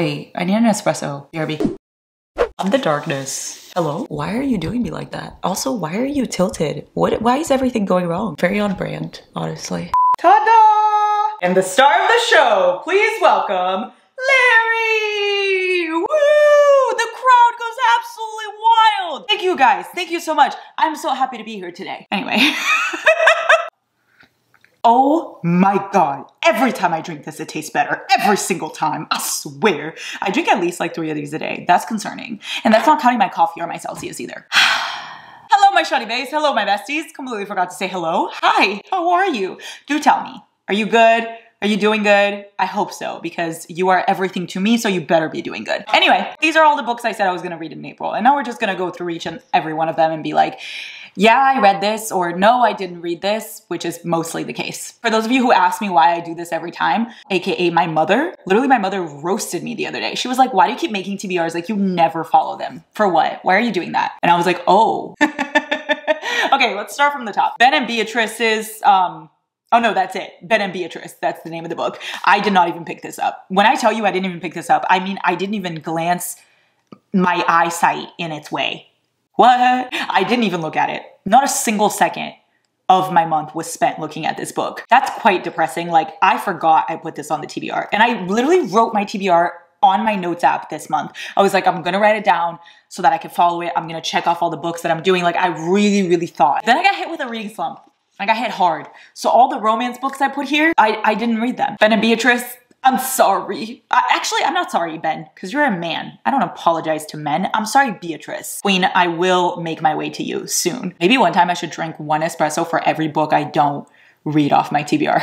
Wait, I need an espresso. BRB. I'm the darkness. Hello? Why are you doing me like that? Also, why are you tilted? Why is everything going wrong? Very on brand, honestly. Ta-da! And the star of the show, please welcome Larry! Woo! The crowd goes absolutely wild. Thank you guys. Thank you so much. I'm so happy to be here today. Anyway. Oh my God. Every time I drink this, it tastes better. Every single time. I swear. I drink at least like 3 of these a day. That's concerning. And that's not counting my coffee or my Celsius either. Hello, my shawty baes. Hello, my besties. Completely forgot to say hello. Hi, how are you? Do tell me. Are you good? Are you doing good? I hope so, because you are everything to me, so you better be doing good. Anyway, these are all the books I said I was gonna read in April, and now we're just gonna go through each and every one of them and be like, yeah, I read this, or no, I didn't read this, which is mostly the case. For those of you who ask me why I do this every time, aka my mother, literally my mother roasted me the other day. She was like, why do you keep making TBRs like you never follow them? For what? Why are you doing that? And I was like, oh. Okay, let's start from the top. Ben and Beatrice's, oh no, that's it. Ben and Beatrice, that's the name of the book. I did not even pick this up. When I tell you I didn't even pick this up, I mean, I didn't even glance my eyesight in its way. What? I didn't even look at it. Not a single second of my month was spent looking at this book. That's quite depressing. Like, I forgot I put this on the TBR. And I literally wrote my TBR on my notes app this month. I was like, I'm gonna write it down so that I can follow it. I'm gonna check off all the books that I'm doing. Like, I really, really thought. Then I got hit with a reading slump. I got hit hard. So all the romance books I put here, I didn't read them. Ben and Beatrice, I'm sorry. Actually, I'm not sorry, Ben, because you're a man. I don't apologize to men. I'm sorry, Beatrice. Queen, I will make my way to you soon. Maybe one time I should drink 1 espresso for every book I don't read off my TBR.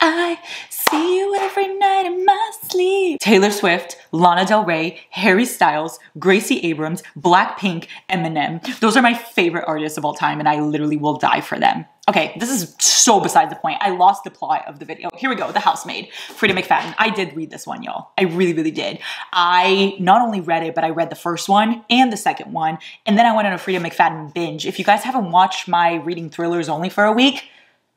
I see you every night in my sleep. Taylor Swift, Lana Del Rey, Harry Styles, Gracie Abrams, Blackpink, Eminem. Those are my favorite artists of all time, and I literally will die for them. Okay, this is so beside the point. I lost the plot of the video. Here we go, The Housemaid, Frida McFadden. I did read this one, y'all. I really, really did. I not only read it, but I read the first one and the second one, and then I went on a Frida McFadden binge. If you guys haven't watched my reading thrillers only for a week,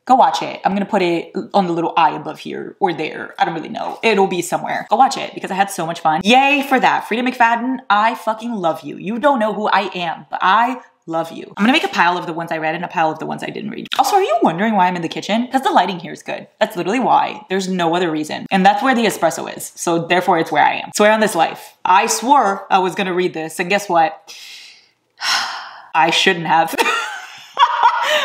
go watch it. I'm gonna put it on the little eye above here or there. I don't really know. It'll be somewhere. Go watch it because I had so much fun. Yay for that. Frida McFadden, I fucking love you. You don't know who I am, but I love you. I'm gonna make a pile of the ones I read and a pile of the ones I didn't read. Also, are you wondering why I'm in the kitchen? Because the lighting here is good. That's literally why. There's no other reason. And that's where the espresso is. So therefore it's where I am. Swear on this life. I swore I was gonna read this, and guess what? I shouldn't have.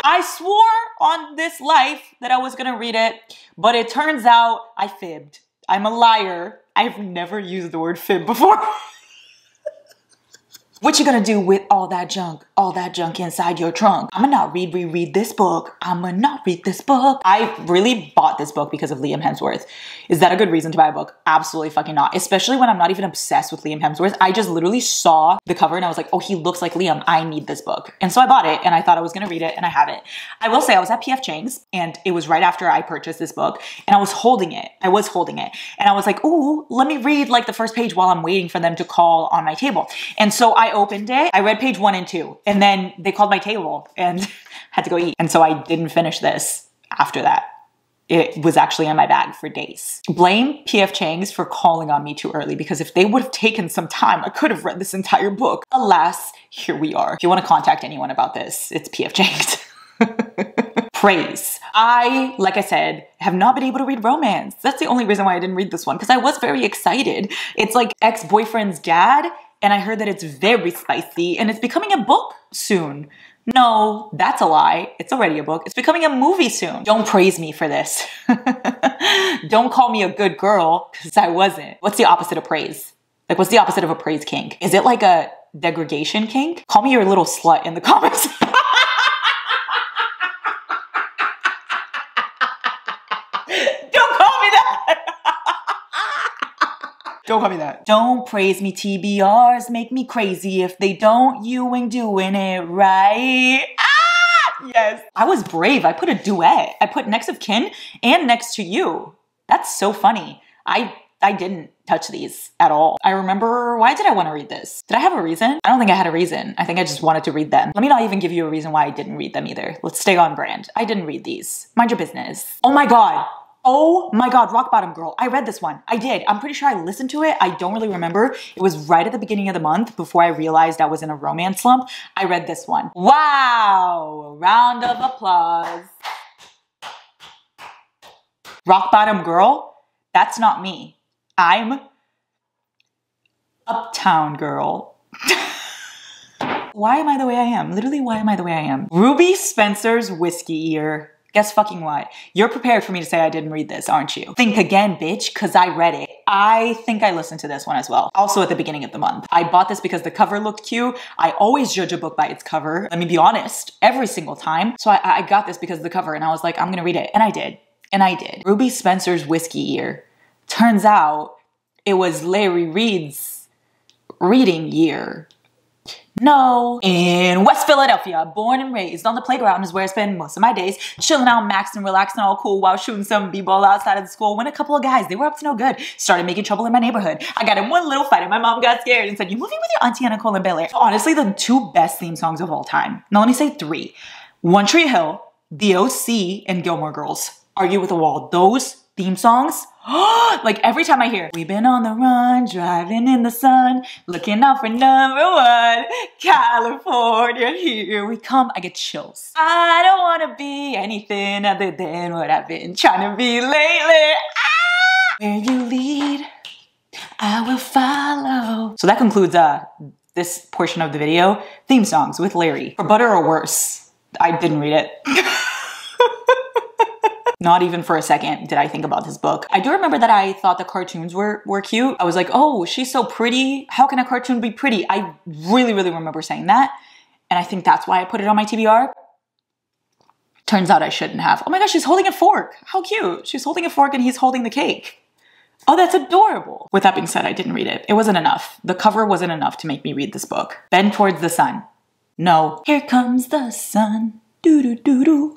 I swore on this life that I was gonna read it, but it turns out I fibbed. I'm a liar. I've never used the word fib before. What you gonna do with all that junk inside your trunk? I'ma not reread this book. I'ma not read this book. I really bought this book because of Liam Hemsworth. Is that a good reason to buy a book? Absolutely fucking not. Especially when I'm not even obsessed with Liam Hemsworth. I just literally saw the cover and I was like, oh, he looks like Liam. I need this book. And so I bought it and I thought I was gonna read it and I have it. I will say I was at PF Chang's and it was right after I purchased this book and I was holding it. And I was like, ooh, let me read like the first page while I'm waiting for them to call on my table. And so I opened it. I read page 1 and 2 and then they called my table and had to go eat. And so I didn't finish this after that. It was actually in my bag for days. Blame PF Chang's for calling on me too early because if they would have taken some time, I could have read this entire book. Alas, here we are. If you want to contact anyone about this, it's PF Chang's. Praise. Like I said, have not been able to read romance. That's the only reason why I didn't read this one because I was very excited. It's like ex-boyfriend's dad and I heard that it's very spicy and it's becoming a book soon. No, that's a lie. It's already a book. It's becoming a movie soon. Don't praise me for this. Don't call me a good girl because I wasn't. What's the opposite of praise? Like, what's the opposite of a praise kink? Is it like a degradation kink? Call me your little slut in the comments. Don't call me that. Don't praise me, TBRs make me crazy. If they don't, you ain't doing it right. Ah, yes. I was brave. I put a duet. I put next of kin and next to you. That's so funny. I didn't touch these at all. I remember, why did I want to read this? Did I have a reason? I don't think I had a reason. I think I just wanted to read them. Let me not even give you a reason why I didn't read them either. Let's stay on brand. I didn't read these. Mind your business. Oh my God. Oh my God, Rock Bottom Girl. I read this one. I did. I'm pretty sure I listened to it. I don't really remember. It was right at the beginning of the month before I realized I was in a romance slump. I read this one. Wow. Round of applause. Rock Bottom Girl? That's not me. I'm Uptown Girl. Why am I the way I am? Literally, why am I the way I am? Ruby Spencer's Whiskey Ear. Guess fucking what? You're prepared for me to say I didn't read this, aren't you? Think again, bitch, because I read it. I think I listened to this one as well. Also at the beginning of the month. I bought this because the cover looked cute. I always judge a book by its cover. Let me be honest, every single time. So I got this because of the cover and I was like, I'm gonna read it. And I did. And I did. Ruby Spencer's Whiskey Ear. Turns out it was Larry Reed's reading year. No. In West Philadelphia, born and raised on the playground is where I spend most of my days, chilling out, maxing, relaxing, all cool while shooting some b-ball outside of the school when a couple of guys, they were up to no good, started making trouble in my neighborhood. I got in one little fight and my mom got scared and said, "You moving with your auntie Nicole and Bel Air?" Honestly, the two best theme songs of all time. Now let me say three. One Tree Hill, The OC, and Gilmore Girls. Argue with the Wall. Those theme songs, like every time I hear, "We've been on the run, driving in the sun, looking out for #1, California, here we come," I get chills. I don't want to be anything other than what I've been trying to be lately. Where you lead, I will follow. So that concludes this portion of the video. Theme songs with Larry. For better or worse, I didn't read it. Not even for a second did I think about this book. I do remember that I thought the cartoons were cute. I was like, oh, she's so pretty. How can a cartoon be pretty? I really, really remember saying that. And I think that's why I put it on my TBR. Turns out I shouldn't have. Oh my gosh, she's holding a fork. How cute. She's holding a fork and he's holding the cake. Oh, that's adorable. With that being said, I didn't read it. It wasn't enough. The cover wasn't enough to make me read this book. Bend Towards the Sun. No. Here comes the sun. Doo-doo-doo-doo.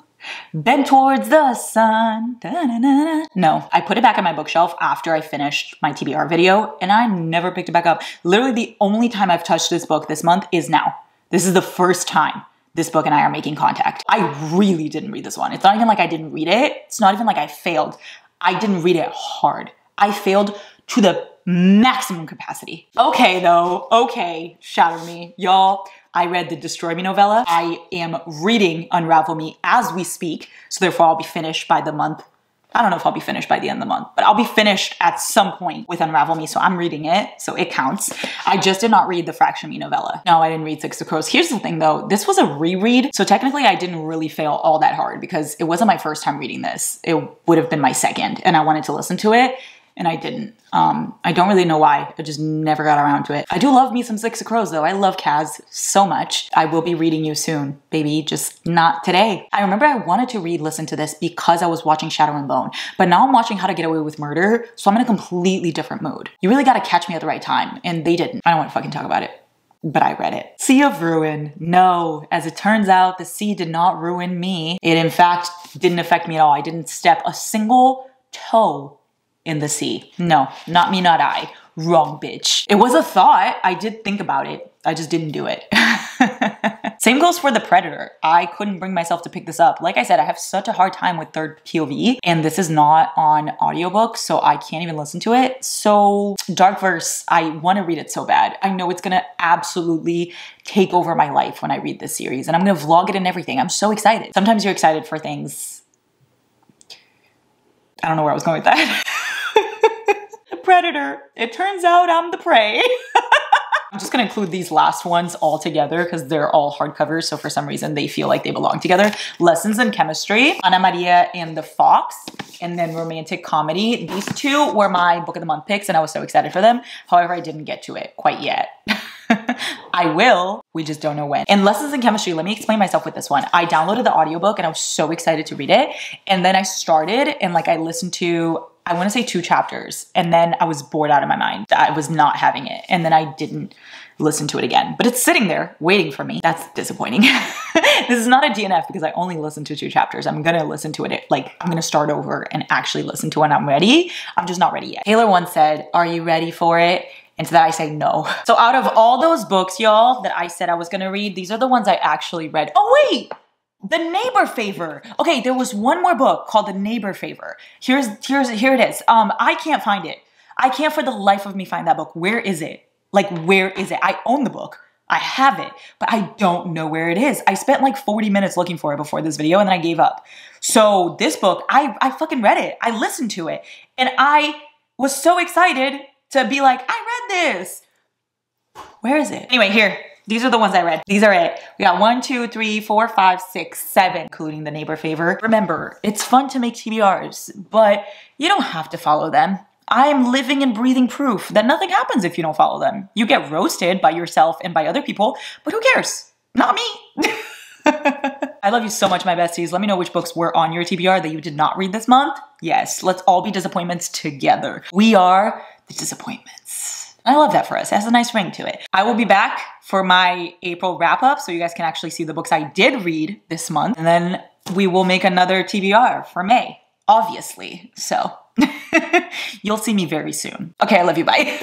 Bend Towards the Sun. Da-na-na-na. No, I put it back on my bookshelf after I finished my TBR video and I never picked it back up. Literally the only time I've touched this book this month is now. This is the first time this book and I are making contact. I really didn't read this one. It's not even like I didn't read it. It's not even like I failed. I didn't read it hard. I failed to the maximum capacity. Okay though, okay, shatter me. Y'all, I read the Destroy Me novella. I am reading Unravel Me as we speak, so therefore I'll be finished by the month. I don't know if I'll be finished by the end of the month, but I'll be finished at some point with Unravel Me, so I'm reading it, so it counts. I just did not read the Fracture Me novella. No, I didn't read Six of Crows. Here's the thing though, this was a reread, so technically I didn't really fail all that hard because it wasn't my first time reading this. It would have been my second, and I wanted to listen to it, and I didn't. I don't really know why. I just never got around to it. I do love me some Six of Crows though. I love Kaz so much. I will be reading you soon, baby, just not today. I remember I wanted to listen to this because I was watching Shadow and Bone, but now I'm watching How to Get Away with Murder, so I'm in a completely different mood. You really gotta catch me at the right time, and they didn't. I don't wanna fucking talk about it, but I read it. Sea of Ruin. No, as it turns out, the sea did not ruin me. It in fact didn't affect me at all. I didn't step a single toe in the sea. No, not me, not I. Wrong, bitch. It was a thought. I did think about it. I just didn't do it. Same goes for The Predator. I couldn't bring myself to pick this up. Like I said, I have such a hard time with third POV, and this is not on audiobook, so I can't even listen to it. So Dark Verse, I want to read it so bad. I know it's gonna absolutely take over my life when I read this series, and I'm gonna vlog it and everything. I'm so excited. Sometimes you're excited for things. I don't know where I was going with that. Predator. It turns out I'm the prey. I'm just gonna include these last ones all together because they're all hardcovers, so for some reason they feel like they belong together. Lessons in Chemistry, Ana Maria and the Fox, and then Romantic Comedy. These two were my book of the month picks and I was so excited for them. However, I didn't get to it quite yet. I will, we just don't know when. And Lessons in Chemistry, let me explain myself with this one. I downloaded the audiobook and I was so excited to read it. And then I started and like I listened to, I want to say 2 chapters, and then I was bored out of my mind. I was not having it. And then I didn't listen to it again, but it's sitting there waiting for me. That's disappointing. This is not a DNF because I only listened to 2 chapters. I'm going to listen to it. Like I'm going to start over and actually listen to it when I'm ready. I'm just not ready yet. Taylor once said, "Are you ready for it?" And to that I say no. So out of all those books, y'all, that I said I was going to read, these are the ones I actually read. Oh wait, The Neighbor Favor. Okay, there was one more book called The Neighbor Favor. Here it is. I can't find it. I can't for the life of me find that book. Where is it? Like, where is it? I own the book. I have it, but I don't know where it is. I spent like 40 minutes looking for it before this video and then I gave up. So this book, I fucking read it. I listened to it and I was so excited to be like, I read this. Where is it? Anyway, here. These are the ones I read. These are it. We got 1, 2, 3, 4, 5, 6, 7, including The Neighbor Favor. Remember, it's fun to make TBRs, but you don't have to follow them. I'm living and breathing proof that nothing happens if you don't follow them. You get roasted by yourself and by other people, but who cares? Not me. I love you so much, my besties. Let me know which books were on your TBR that you did not read this month. Yes, let's all be disappointments together. We are the disappointments. I love that for us. It has a nice ring to it. I will be back for my April wrap up so you guys can actually see the books I did read this month. And then we will make another TBR for May, obviously. So you'll see me very soon. Okay, I love you. Bye.